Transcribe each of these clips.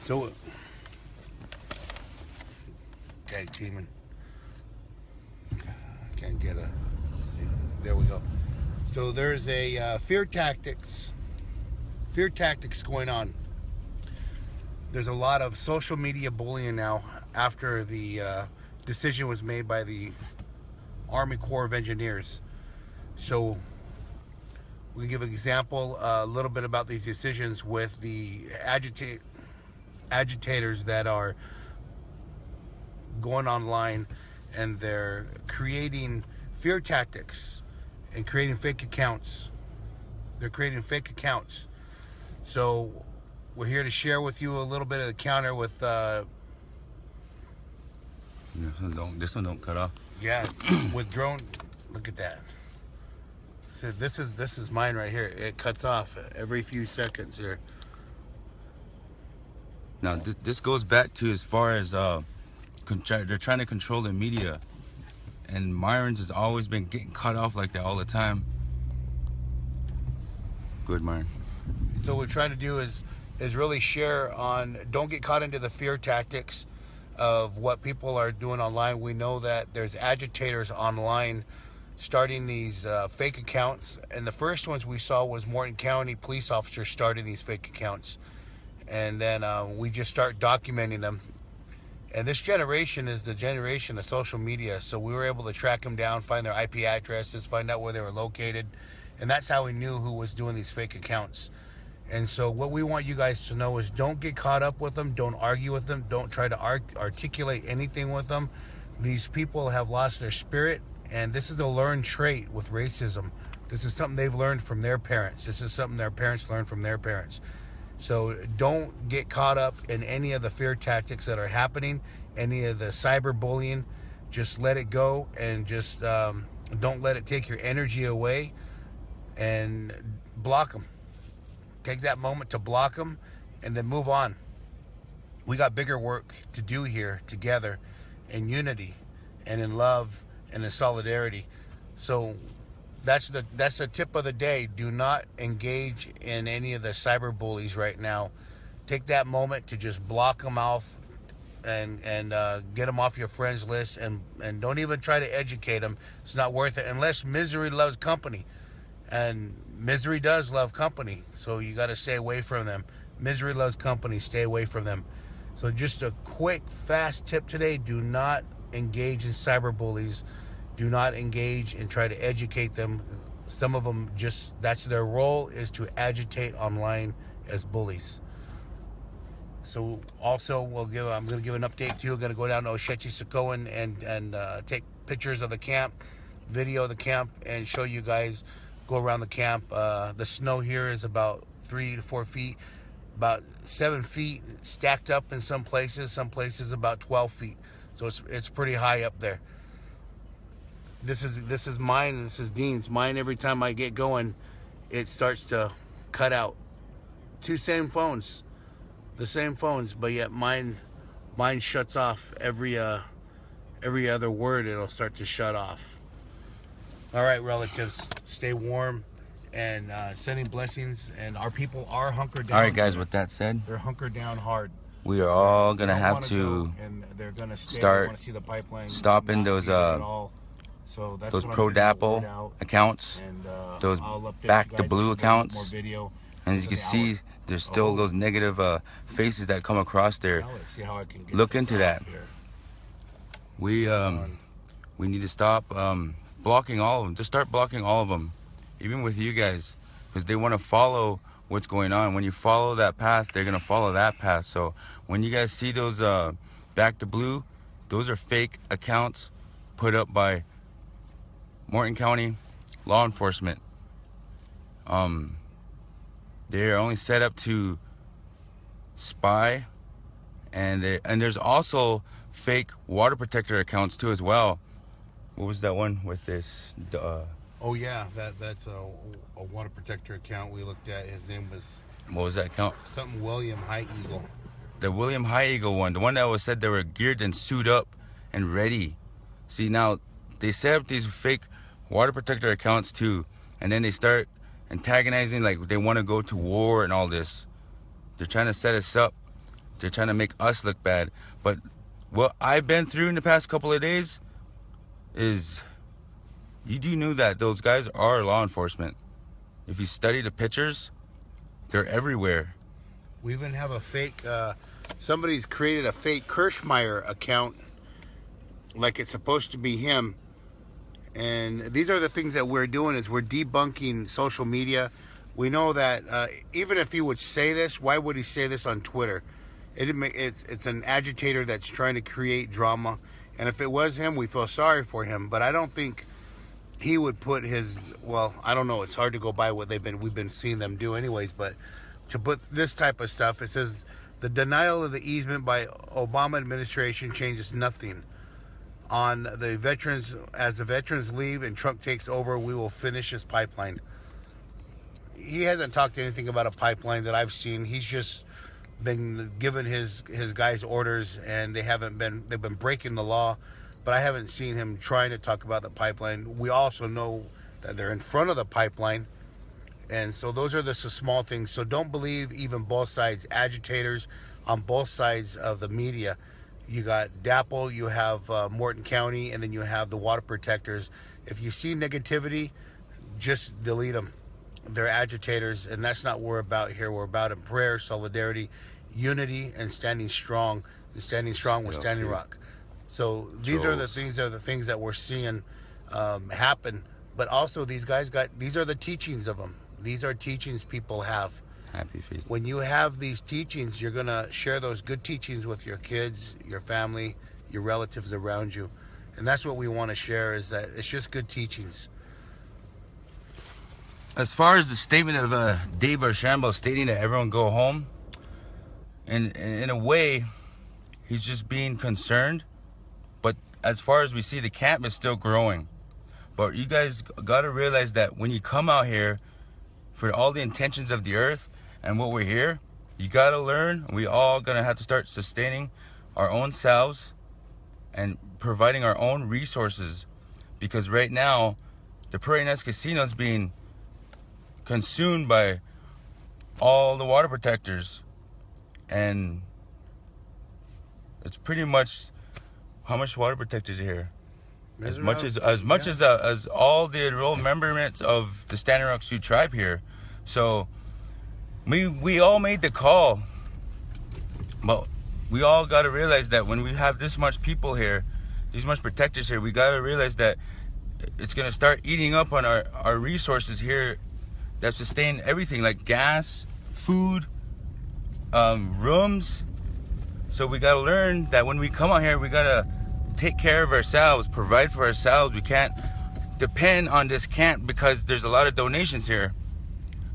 So, tag teaming. Can't get a. There we go. So there's a fear tactics going on. There's a lot of social media bullying now after the decision was made by the Army Corps of Engineers. So we can give an example, a little bit about these decisions with the agitators that are going online, and they're creating fear tactics and creating fake accounts. They're creating fake accounts. So we're here to share with you a little bit of the counter with This one don't cut off. yeah, with drone. Look at that. So this is mine right here. It cuts off every few seconds here. Now this goes back to as far as they're trying to control the media, and Myron's has always been getting cut off like that all the time. Good, Myron. So what we're trying to do is really share on, don't get caught into the fear tactics of what people are doing online. We know that there's agitators online starting these fake accounts, and the first ones we saw was Morton County police officers starting these fake accounts, and then we just start documenting them. And this generation is the generation of social media, so we were able to track them down, find their IP addresses, find out where they were located, and that's how we knew who was doing these fake accounts. And so what we want you guys to know is, don't get caught up with them, don't argue with them, don't try to articulate anything with them. These people have lost their spirit, and this is a learned trait with racism. This is something they've learned from their parents. This is something their parents learned from their parents. So don't get caught up in any of the fear tactics that are happening, any of the cyberbullying. Just let it go, and just don't let it take your energy away, and block them. Take that moment to block them, and then move on. We got bigger work to do here together, in unity and in love and in solidarity. So that's the tip of the day. Do not engage in any of the cyber bullies right now. Take that moment to just block them off, and get them off your friends list, and don't even try to educate them. It's not worth it, unless misery loves company, and misery does love company. So you got to stay away from them. Misery loves company. Stay away from them. So just a quick, fast tip today: do not engage in cyber bullies. Do not engage and try to educate them. Some of them just, that's their role, is to agitate online as bullies. So also I'm going to give an update to you. I'm going to go down to Oshetchi-Sakoan and take pictures of the camp, video of the camp, and show you guys, go around the camp. The snow here is about 3 to 4 feet, about 7 feet stacked up in some places about 12 feet. So it's pretty high up there. This is mine, and this is Dean's. Mine, every time I get going, it starts to cut out. The same phones, but yet mine shuts off every other word. It'll start to shut off. All right, relatives, stay warm, and sending blessings. And our people are hunkered down. All right, guys. With that said, they're hunkered down hard. We are all gonna have to they're gonna start see the pipeline, stopping those so that's those pro-dapple accounts, and those back to blue accounts. And as you can see, there's still those negative faces that come across there. Look into that. We need to stop blocking all of them. Just start blocking all of them, even with you guys, because they want to follow what's going on. When you follow that path, they're gonna follow that path. So when you guys see those back to blue, those are fake accounts put up by Morton County law enforcement. They're only set up to spy, and there's also fake water protector accounts too as well. What was that one with this? Oh yeah, that's a water protector account we looked at. His name was, what was that account? Something William High Eagle. The William High Eagle one, the one that was said they were geared and suited up and ready. See, now they set up these fake water protector accounts too, and then they start antagonizing, like they want to go to war and all this. They're trying to set us up They're trying to make us look bad. But what I've been through in the past couple of days is, you do know that those guys are law enforcement. If you study the pictures, they're everywhere. We even have a fake, somebody's created a fake Kirschmeyer account like it's supposed to be him. And these are the things that we're doing, is we're debunking social media. We know that even if he would say this, why would he say this on Twitter? It's an agitator that's trying to create drama. And if it was him, we feel sorry for him. But I don't think he would put his, well, I don't know. It's hard to go by what we've been seeing them do anyways. But to put this type of stuff, it says the denial of the easement by Obama administration changes nothing. On the veterans, as the veterans leave and Trump takes over, we will finish this pipeline. He hasn't talked anything about a pipeline that I've seen. He's just been giving his guys orders, and they've been breaking the law, but I haven't seen him trying to talk about the pipeline. We also know that they're in front of the pipeline, and so those are the small things. So don't believe even both sides, agitators on both sides of the media. You got DAPL, you have Morton County, and then you have the water protectors. If you see negativity, just delete them. They're agitators, and that's not what we're about here. We're about in prayer, solidarity, unity, and standing strong. And standing strong with Standing Rock. So these are the things that we're seeing happen. But also, these are the teachings of them. These are teachings people have. Happy feast. When you have these teachings, you're going to share those good teachings with your kids, your family, your relatives around you. And that's what we want to share, is that it's just good teachings. As far as the statement of Dave Archambault stating that everyone go home, and in a way, he's just being concerned. But as far as we see, the camp is still growing. But you guys got to realize that when you come out here for all the intentions of the earth, and what we're here, you gotta learn. We all gonna have to start sustaining our own selves and providing our own resources, because right now the Prairie Nest Casino is being consumed by all the water protectors, and it's pretty much, how much water protectors are here? As much as all the enrolled members of the Standing Rock Sioux tribe here. So we all made the call, but we all got to realize that when we have this much people here, these much protectors here, we got to realize that it's going to start eating up on our resources here that sustain everything, like gas, food, rooms. So we got to learn that when we come out here, we got to take care of ourselves, provide for ourselves. We can't depend on this camp because there's a lot of donations here.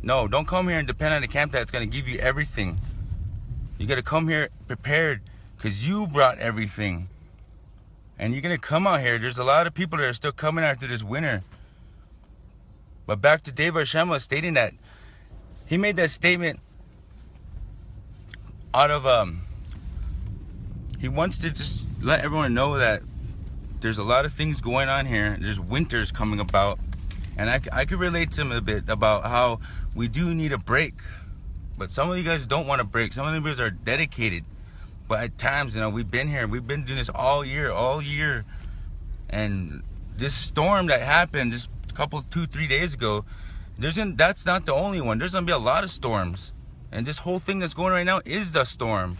No, don't come here and depend on a camp that's going to give you everything. You got to come here prepared, because you brought everything. And you're going to come out here. There's a lot of people that are still coming after this winter. But back to Dave Archambault stating that he made that statement out of he wants to just let everyone know that there's a lot of things going on here. There's winters coming about, and I could relate to him a bit about how we do need a break. But some of you guys don't want a break. Some of you guys are dedicated, but at times, we've been here, we've been doing this all year, and this storm that happened just 2-3 days ago, that's not the only one. There's gonna be a lot of storms, and this whole thing that's going right now is the storm.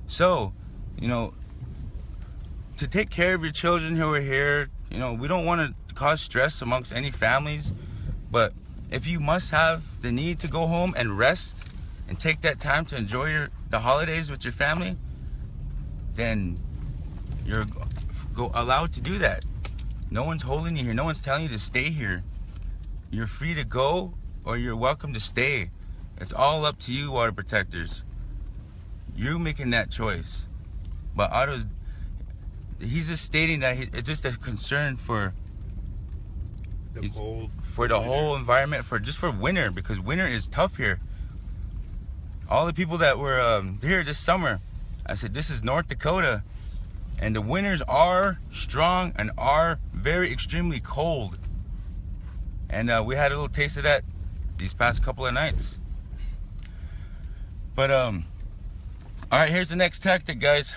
So to take care of your children who are here, we don't want to cause stress amongst any families, but if you must have the need to go home and rest and take that time to enjoy the holidays with your family, then you're allowed to do that. No one's holding you here. No one's telling you to stay here. You're free to go, or you're welcome to stay. It's all up to you, water protectors. You're making that choice. But he's just stating that it's just a concern for the whole environment, for winter, because winter is tough here. All the people that were here this summer, I said, this is North Dakota, and the winters are strong and are very extremely cold. And we had a little taste of that these past couple of nights. But All right, here's the next tactic, guys.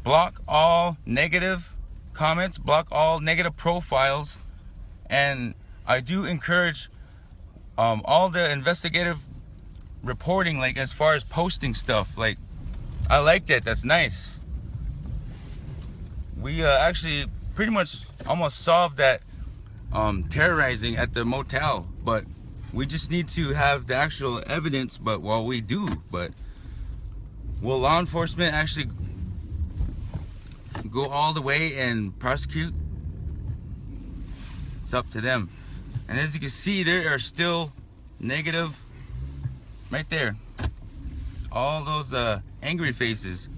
Block all negative comments, block all negative profiles, and I do encourage all the investigative reporting, like as far as posting stuff. Like, I like that. That's nice. We actually pretty much almost solved that terrorizing at the motel, but we just need to have the actual evidence. But well, we do. But will law enforcement actually go all the way and prosecute? It's up to them. And as you can see, there are still negative right there. All those angry faces.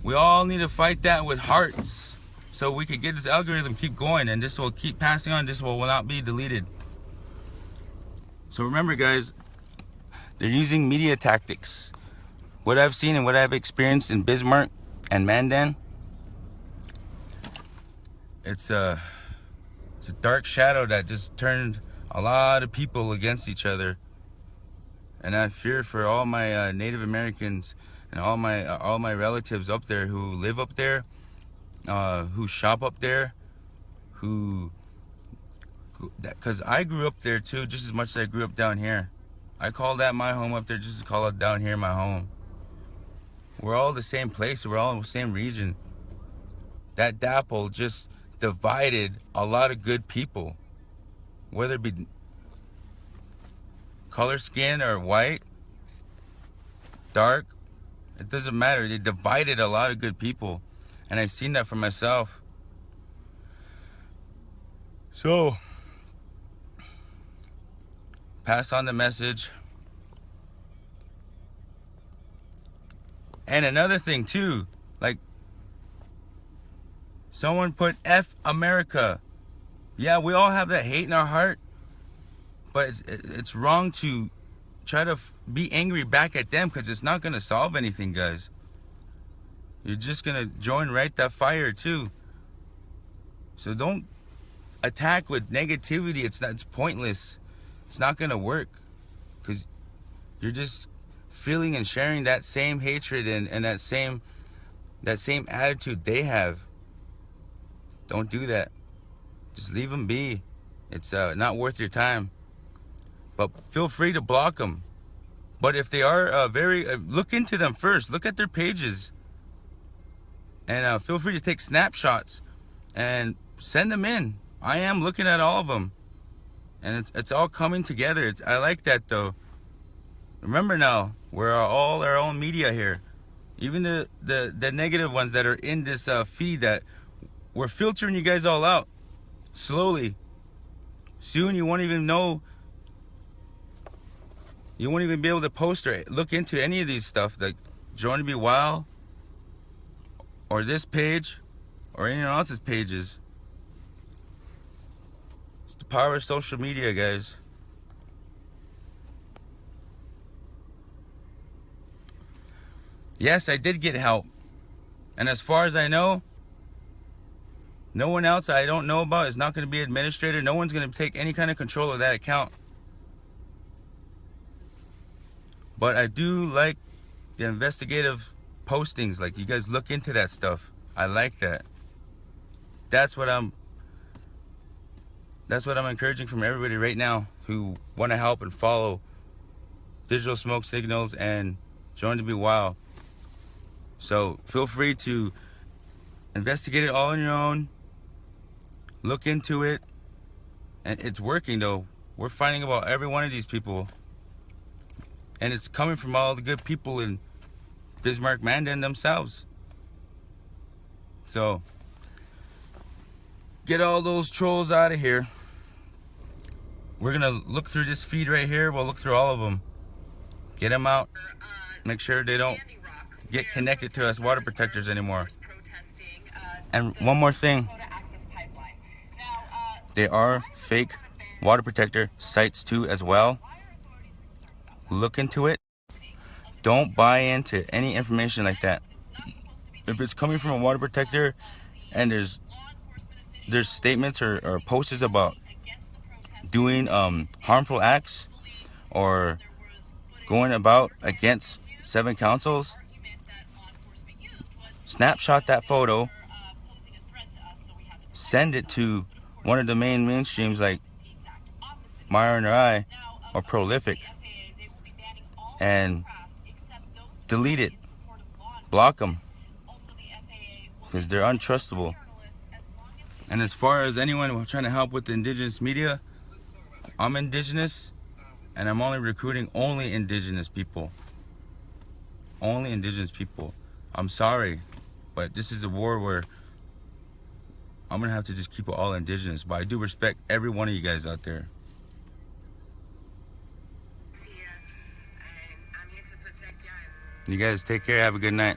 We all need to fight that with hearts, so we can get this algorithm keep going, and this will keep passing on. This will not be deleted. So remember, guys, they're using media tactics. What I've seen and what I've experienced in Bismarck and Mandan, it's a dark shadow that just turned a lot of people against each other. And I fear for all my Native Americans and all my relatives up there who live up there, who shop up there, because I grew up there too, just as much as I grew up down here. I call that my home up there, just as call it down here my home. We're all the same place. We're all in the same region. That DAPL just divided a lot of good people, whether it be color skin or white, dark. It doesn't matter. They divided a lot of good people, and I've seen that for myself. So pass on the message. And another thing too, like someone put F America. Yeah, we all have that hate in our heart, but it's wrong to try to be angry back at them, because it's not going to solve anything, guys. You're just going to join right that fire too. So don't attack with negativity. It's pointless. It's not going to work, because you're just feeling and sharing that same hatred and that same attitude they have. Don't do that. Just leave them be. It's not worth your time. But feel free to block them. But if they are look into them first. Look at their pages. And feel free to take snapshots and send them in. I am looking at all of them. And it's all coming together. I like that though. Remember now, we're all our own media here. Even the negative ones that are in this feed, that we're filtering you guys all out. Slowly. Soon you won't even know. You won't even be able to post or look into any of these stuff, like Join to Be Wild, or this page, or anyone else's pages. It's the power of social media, guys. Yes, I did get help. And as far as I know, no one else I don't know about is not going to be administrator. No one's going to take any kind of control of that account. But I do like the investigative postings. Like, you guys look into that stuff. I like that. That's what I'm encouraging from everybody right now who want to help and follow Digital Smoke Signals and Join to Be Wild. So feel free to investigate it all on your own. Look into it. And it's working though. We're finding about every one of these people. And it's coming from all the good people in Bismarck, Mandan themselves. So get all those trolls out of here. We're gonna look through this feed right here. We'll look through all of them. Get them out. Make sure they don't get connected to us water protectors anymore. And one more thing. There are fake water protector sites too as well. Look into it. Don't buy into any information like that. If it's coming from a water protector and there's statements or posters about doing harmful acts or going about against 7 councils, snapshot that photo, send it to one of the main mainstreams like Myron or I, or Prolific, and delete it, block them, because they're untrustable. And as far as anyone trying to help with the indigenous media, I'm indigenous, and I'm only recruiting only indigenous people. Only indigenous people. I'm sorry, but this is a war where I'm gonna have to just keep it all indigenous. But I do respect every one of you guys out there. You guys take care. Have a good night.